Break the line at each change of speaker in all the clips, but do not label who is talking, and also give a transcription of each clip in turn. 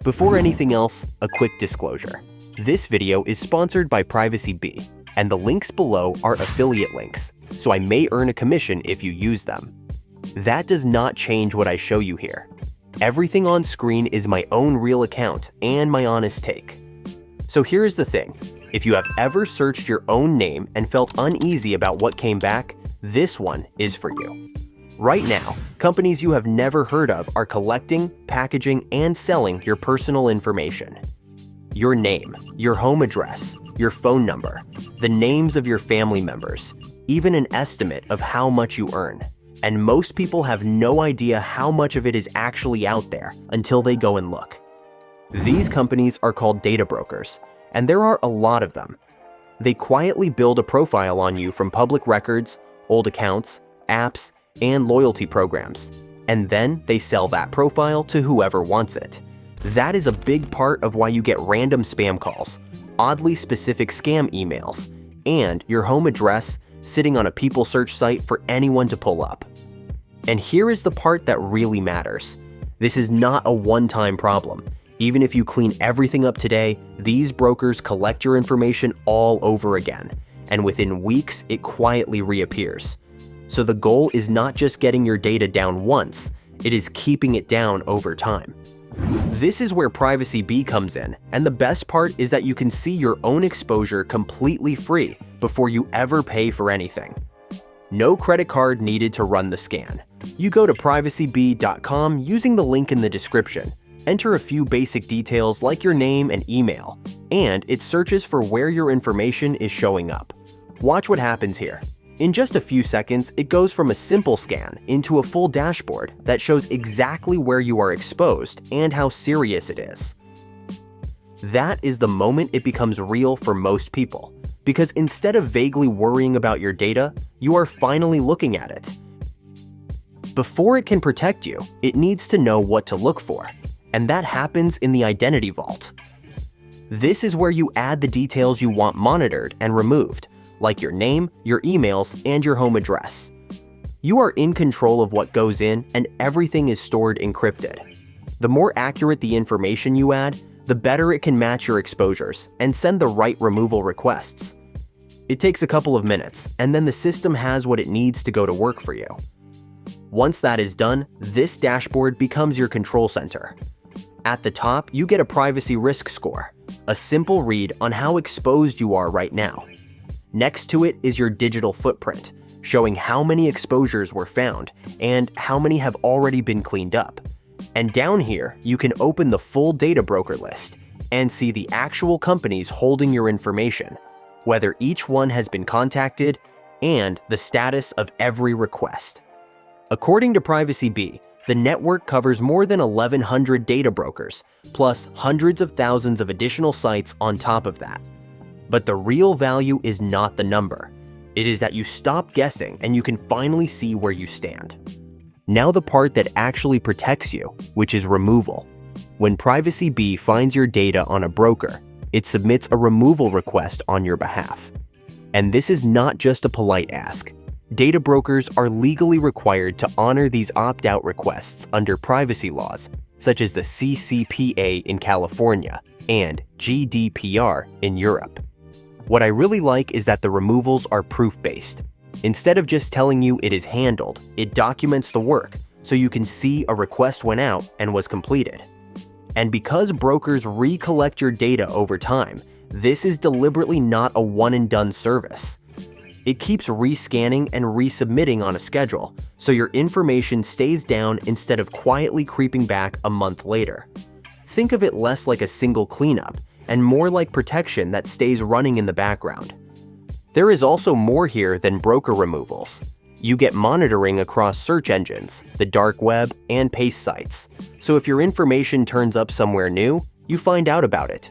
Before anything else, a quick disclosure. This video is sponsored by PrivacyBee, and the links below are affiliate links, so I may earn a commission if you use them. That does not change what I show you here. Everything on screen is my own real account and my honest take. So here's the thing. If you have ever searched your own name and felt uneasy about what came back, this one is for you. Right now, companies you have never heard of are collecting, packaging, and selling your personal information. Your name, your home address, your phone number, the names of your family members, even an estimate of how much you earn. And most people have no idea how much of it is actually out there until they go and look. These companies are called data brokers, and there are a lot of them. They quietly build a profile on you from public records, old accounts, apps, and loyalty programs, and then they sell that profile to whoever wants it. That is a big part of why you get random spam calls, oddly specific scam emails, and your home address sitting on a people search site for anyone to pull up. And here is the part that really matters. This is not a one-time problem. Even if you clean everything up today, these brokers collect your information all over again, and within weeks, it quietly reappears. So the goal is not just getting your data down once, it is keeping it down over time. This is where PrivacyBee comes in, and the best part is that you can see your own exposure completely free before you ever pay for anything. No credit card needed to run the scan. You go to privacybee.com using the link in the description, enter a few basic details like your name and email, and it searches for where your information is showing up. Watch what happens here. In just a few seconds, it goes from a simple scan into a full dashboard that shows exactly where you are exposed and how serious it is. That is the moment it becomes real for most people, because instead of vaguely worrying about your data, you are finally looking at it. Before it can protect you, it needs to know what to look for, and that happens in the Identity Vault. This is where you add the details you want monitored and removed, like your name, your emails, and your home address. You are in control of what goes in, and everything is stored encrypted. The more accurate the information you add, the better it can match your exposures and send the right removal requests. It takes a couple of minutes, and then the system has what it needs to go to work for you. Once that is done, this dashboard becomes your control center. At the top, you get a privacy risk score, a simple read on how exposed you are right now. Next to it is your digital footprint, showing how many exposures were found and how many have already been cleaned up. And down here, you can open the full data broker list and see the actual companies holding your information, whether each one has been contacted, and the status of every request. According to PrivacyBee, the network covers more than 1,100 data brokers, plus hundreds of thousands of additional sites on top of that. But the real value is not the number. It is that you stop guessing and you can finally see where you stand. Now the part that actually protects you, which is removal. When PrivacyBee finds your data on a broker, it submits a removal request on your behalf. And this is not just a polite ask. Data brokers are legally required to honor these opt-out requests under privacy laws, such as the CCPA in California and GDPR in Europe. What I really like is that the removals are proof-based. Instead of just telling you it is handled, it documents the work so you can see a request went out and was completed. And because brokers recollect your data over time, this is deliberately not a one-and-done service. It keeps rescanning and resubmitting on a schedule, so your information stays down instead of quietly creeping back a month later. Think of it less like a single cleanup and more like protection that stays running in the background. There is also more here than broker removals. You get monitoring across search engines, the dark web, and paste sites, so if your information turns up somewhere new, you find out about it.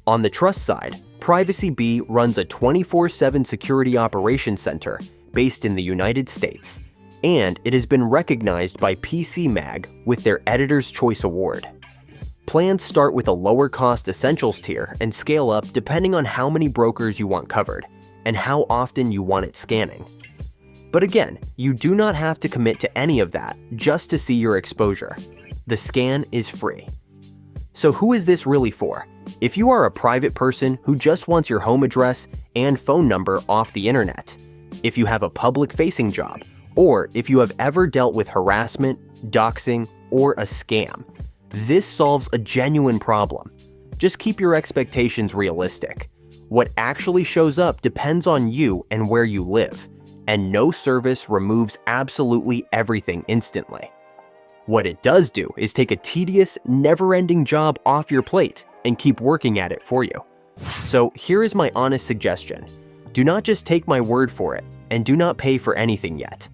On the trust side, PrivacyBee runs a 24/7 security operations center based in the United States, and it has been recognized by PCMag with their Editor's Choice Award. Plans start with a lower-cost Essentials tier and scale up depending on how many brokers you want covered and how often you want it scanning. But again, you do not have to commit to any of that just to see your exposure. The scan is free. So who is this really for? If you are a private person who just wants your home address and phone number off the internet, if you have a public-facing job, or if you have ever dealt with harassment, doxing, or a scam, this solves a genuine problem. Just keep your expectations realistic. What actually shows up depends on you and where you live, and no service removes absolutely everything instantly. What it does do is take a tedious, never-ending job off your plate and keep working at it for you. So here is my honest suggestion. Do not just take my word for it, and do not pay for anything yet.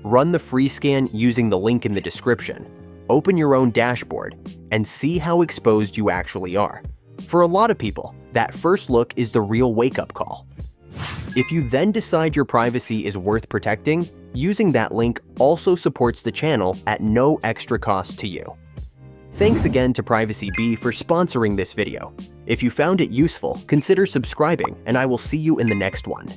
Run the free scan using the link in the description. Open your own dashboard and see how exposed you actually are. For a lot of people, that first look is the real wake-up call. If you then decide your privacy is worth protecting, using that link also supports the channel at no extra cost to you. Thanks again to PrivacyBee for sponsoring this video. If you found it useful, consider subscribing, and I will see you in the next one.